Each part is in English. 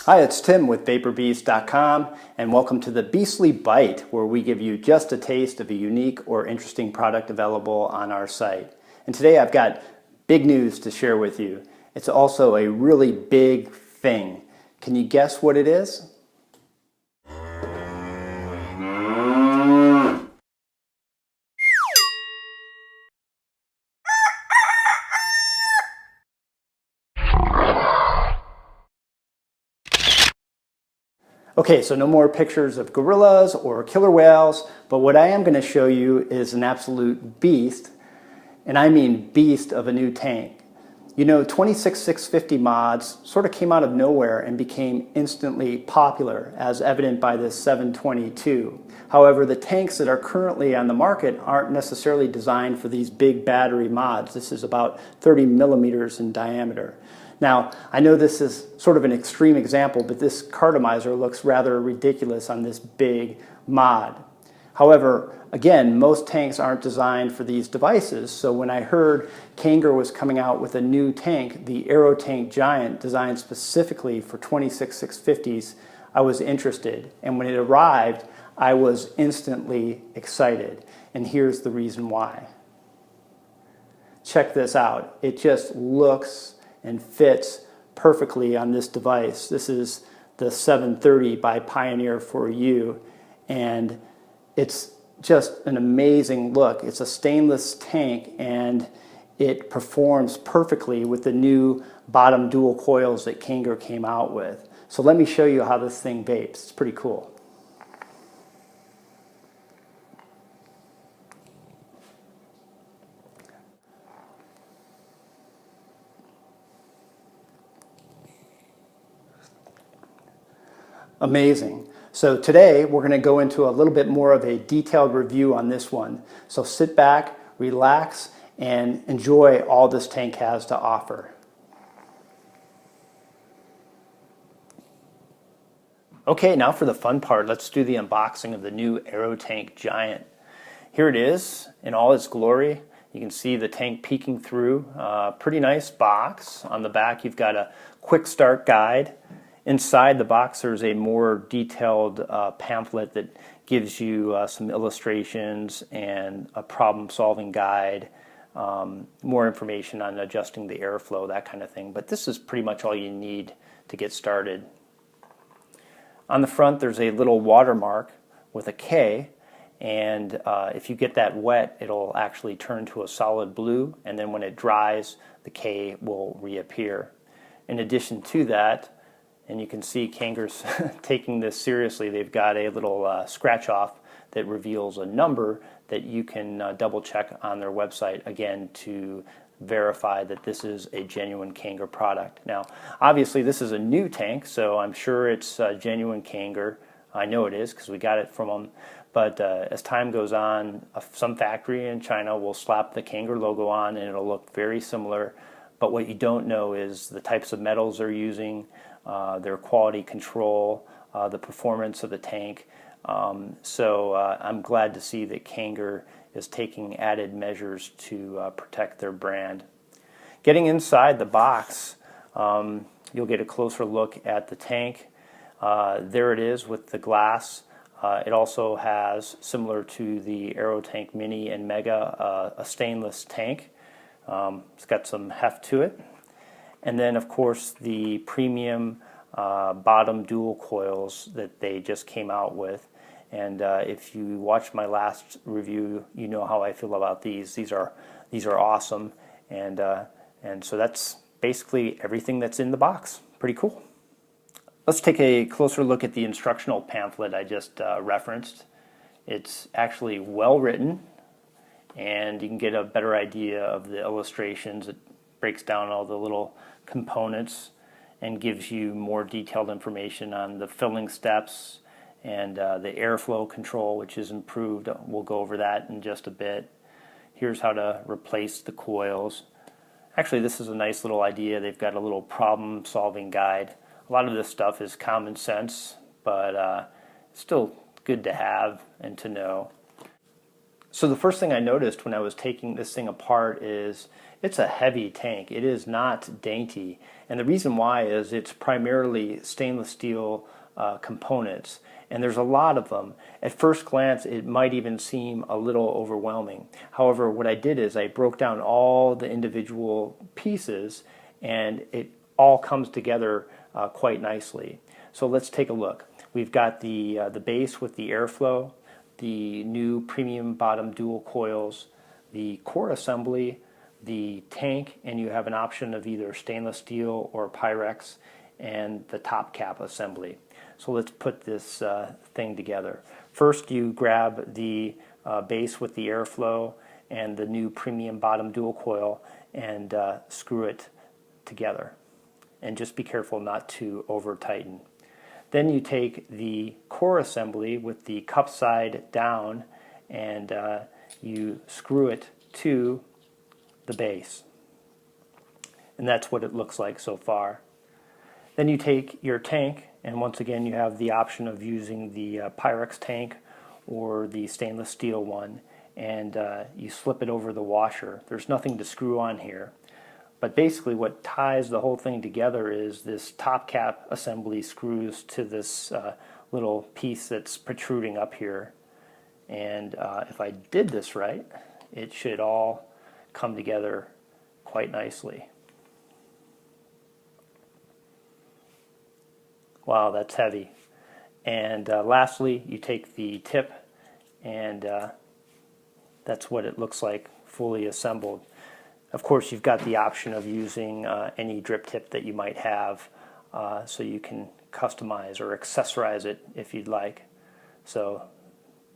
Hi, it's Tim with VaporBeast.com, and welcome to the Beastly Bite, where we give you just a taste of a unique or interesting product available on our site. And today I've got big news to share with you. It's also a really big thing. Can you guess what it is? Okay, so no more pictures of gorillas or killer whales, but what I am going to show you is an absolute beast, and I mean beast of a new tank. You know, 26650 mods sort of came out of nowhere and became instantly popular, as evident by this 722. However, the tanks that are currently on the market aren't necessarily designed for these big battery mods. This is about 30 millimeters in diameter. Now, I know this is sort of an extreme example, but this cartomizer looks rather ridiculous on this big mod. However, again, most tanks aren't designed for these devices, so when I heard Kanger was coming out with a new tank, the Aerotank Giant, designed specifically for 26650s, I was interested. And when it arrived, I was instantly excited. And here's the reason why. Check this out. It just looks and fits perfectly on this device. This is the 730 by Pioneer for You, and it's just an amazing look. It's a stainless tank, and it performs perfectly with the new bottom dual coils that Kanger came out with. So let me show you how this thing vapes. It's pretty cool. Amazing. So today we're going to go into a little bit more of a detailed review on this one. So sit back, relax, and enjoy all this tank has to offer. Okay, now for the fun part, let's do the unboxing of the new Aerotank Giant. Here it is in all its glory. You can see the tank peeking through. Pretty nice box. On the back you've got a quick start guide. Inside the box there's a more detailed pamphlet that gives you some illustrations and a problem-solving guide, more information on adjusting the airflow, that kind of thing. But this is pretty much all you need to get started. On the front there's a little watermark with a K, and if you get that wet it'll actually turn to a solid blue, and then when it dries the K will reappear. In addition to that, and you can see Kanger's taking this seriously, they've got a little scratch off that reveals a number that you can double check on their website, again, to verify that this is a genuine Kanger product. Now, obviously this is a new tank, so I'm sure it's genuine Kanger. I know it is because we got it from them. But as time goes on, some factory in China will slap the Kanger logo on and it'll look very similar. But what you don't know is the types of metals they're using, their quality control, the performance of the tank. So I'm glad to see that Kanger is taking added measures to protect their brand. Getting inside the box, you'll get a closer look at the tank. There it is with the glass. It also has, similar to the Aerotank Mini and Mega, a stainless tank. It's got some heft to it. And then, of course, the premium bottom dual coils that they just came out with. And if you watched my last review, you know how I feel about these. These are awesome. And so that's basically everything that's in the box. Pretty cool. Let's take a closer look at the instructional pamphlet I just referenced. It's actually well written, and you can get a better idea of the illustrations. It breaks down all the little components and gives you more detailed information on the filling steps and the airflow control, which is improved. We'll go over that in just a bit. Here's how to replace the coils. Actually, this is a nice little idea. They've got a little problem-solving guide. A lot of this stuff is common sense, but it's still good to have and to know. So the first thing I noticed when I was taking this thing apart is it's a heavy tank. It is not dainty. And the reason why is it's primarily stainless steel components. And there's a lot of them. At first glance, it might even seem a little overwhelming. However, what I did is I broke down all the individual pieces, and it all comes together quite nicely. So let's take a look. We've got the base with the airflow, the new premium bottom dual coils, the core assembly, the tank, and you have an option of either stainless steel or Pyrex, and the top cap assembly. So let's put this thing together. First, you grab the base with the airflow and the new premium bottom dual coil and screw it together. And just be careful not to over tighten. Then you take the core assembly with the cup side down and you screw it to the base. And that's what it looks like so far. Then you take your tank, and once again you have the option of using the Pyrex tank or the stainless steel one, and you slip it over the washer. There's nothing to screw on here. But basically what ties the whole thing together is this top cap assembly screws to this little piece that's protruding up here. And if I did this right, it should all come together quite nicely. Wow, that's heavy. And lastly, you take the tip, and that's what it looks like fully assembled. Of course, you've got the option of using any drip tip that you might have, so you can customize or accessorize it if you'd like. So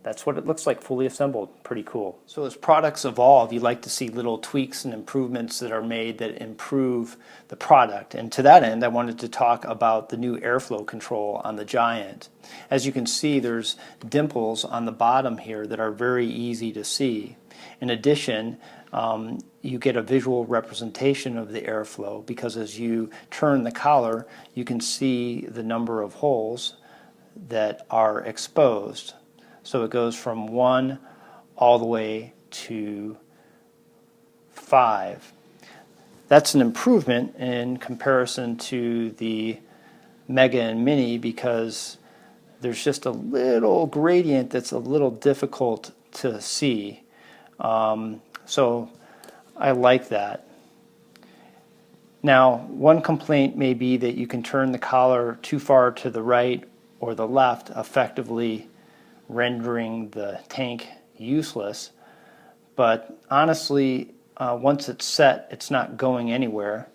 that's what it looks like fully assembled. Pretty cool. So as products evolve, you like to see little tweaks and improvements that are made that improve the product. And to that end, I wanted to talk about the new airflow control on the Giant. As you can see, there's dimples on the bottom here that are very easy to see. In addition, you get a visual representation of the airflow because as you turn the collar, you can see the number of holes that are exposed. So it goes from 1 all the way to 5. That's an improvement in comparison to the Mega and Mini because there's just a little gradient that's a little difficult to see. So I like that. Now, one complaint may be that you can turn the collar too far to the right or the left, effectively rendering the tank useless. But honestly, once it's set, it's not going anywhere.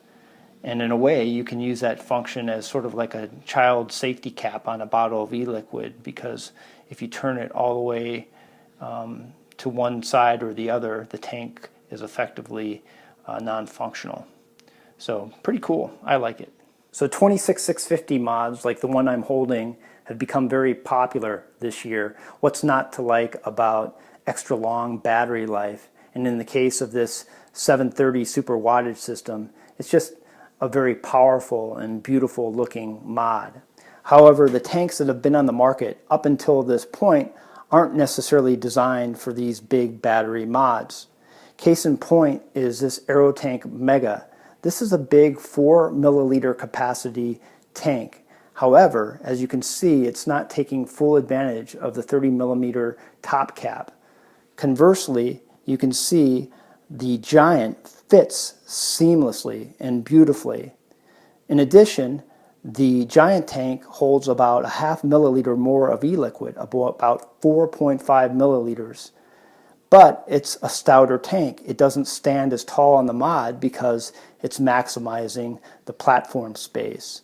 And in a way, you can use that function as sort of like a child safety cap on a bottle of e-liquid, because if you turn it all the way to one side or the other, the tank is effectively non-functional. So pretty cool. I like it. So 26650 mods like the one I'm holding have become very popular this year. What's not to like about extra long battery life? And in the case of this 730 super wattage system, it's just a very powerful and beautiful looking mod. However, the tanks that have been on the market up until this point aren't necessarily designed for these big battery mods. Case in point is this Aerotank Mega. This is a big 4 milliliter capacity tank. However, as you can see, it's not taking full advantage of the 30 millimeter top cap. Conversely, you can see the Giant fits seamlessly and beautifully. In addition, the Giant tank holds about a half milliliter more of e-liquid, about 4.5 milliliters. But it's a stouter tank. It doesn't stand as tall on the mod because it's maximizing the platform space.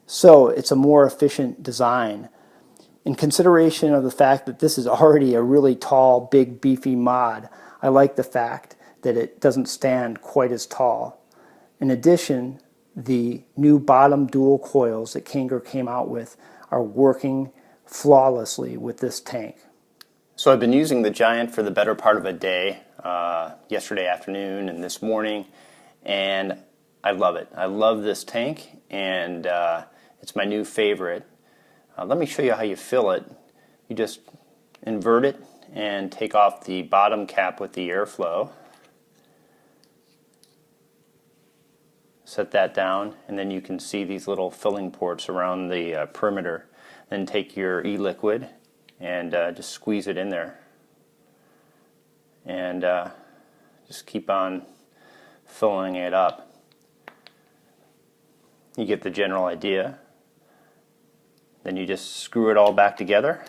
So it's a more efficient design. In consideration of the fact that this is already a really tall, big, beefy mod, I like the fact that it doesn't stand quite as tall. In addition, the new bottom dual coils that Kanger came out with are working flawlessly with this tank. So I've been using the Giant for the better part of a day, yesterday afternoon and this morning, and I love it. I love this tank, and it's my new favorite. Let me show you how you fill it. You just invert it and take off the bottom cap with the airflow. Set that down, and then you can see these little filling ports around the perimeter. Then take your e-liquid and just squeeze it in there. And just keep on filling it up. You get the general idea. Then you just screw it all back together.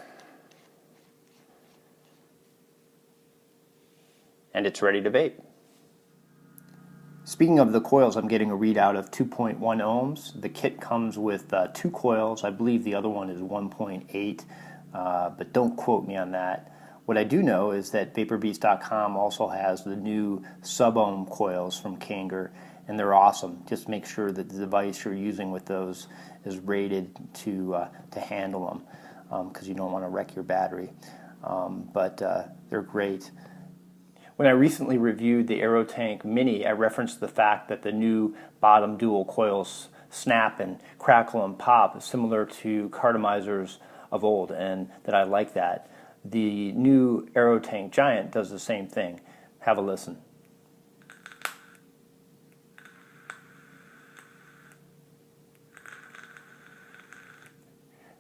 And it's ready to vape. Speaking of the coils, I'm getting a readout of 2.1 ohms. The kit comes with 2 coils. I believe the other one is 1.8, but don't quote me on that. What I do know is that VaporBeast.com also has the new sub-ohm coils from Kanger, and they're awesome. Just make sure that the device you're using with those is rated to handle them, because you don't want to wreck your battery. But they're great. When I recently reviewed the Aerotank Mini, I referenced the fact that the new bottom dual coils snap and crackle and pop similar to cartomizers of old, and that I like that. The new Aerotank Giant does the same thing. Have a listen.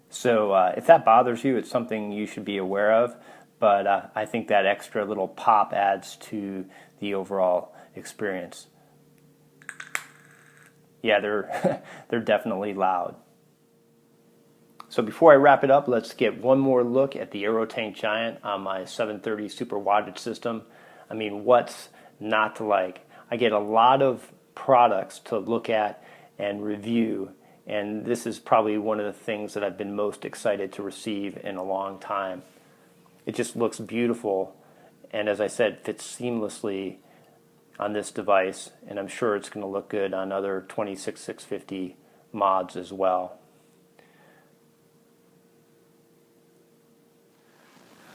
So if that bothers you, it's something you should be aware of. But I think that extra little pop adds to the overall experience. Yeah, they're definitely loud. So before I wrap it up, let's get one more look at the Aerotank Giant on my 730 super wattage system. I mean, what's not to like? I get a lot of products to look at and review, and this is probably one of the things that I've been most excited to receive in a long time. It just looks beautiful, and as I said, fits seamlessly on this device, and I'm sure it's going to look good on other 26650 mods as well.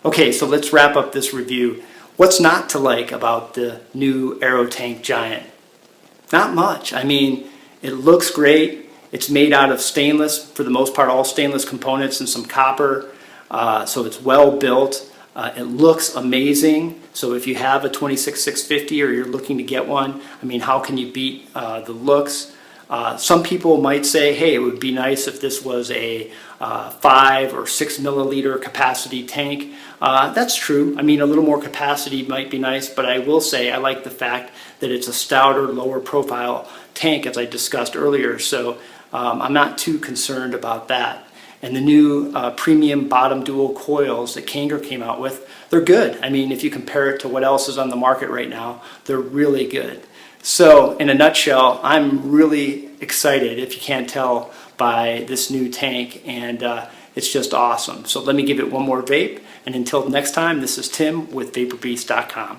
Okay, so let's wrap up this review. What's not to like about the new Aerotank Giant? Not much. I mean, it looks great. It's made out of stainless, for the most part all stainless components and some copper. So it's well built. It looks amazing. So if you have a 26650 or you're looking to get one, I mean, how can you beat the looks? Some people might say, hey, it would be nice if this was a 5 or 6 milliliter capacity tank. That's true. I mean, a little more capacity might be nice, but I will say I like the fact that it's a stouter, lower profile tank, as I discussed earlier. So I'm not too concerned about that. And the new premium bottom dual coils that Kanger came out with, they're good. I mean, if you compare it to what else is on the market right now, they're really good. So in a nutshell, I'm really excited, if you can't tell, by this new tank, and it's just awesome. So let me give it one more vape, and until next time, this is Tim with VaporBeast.com.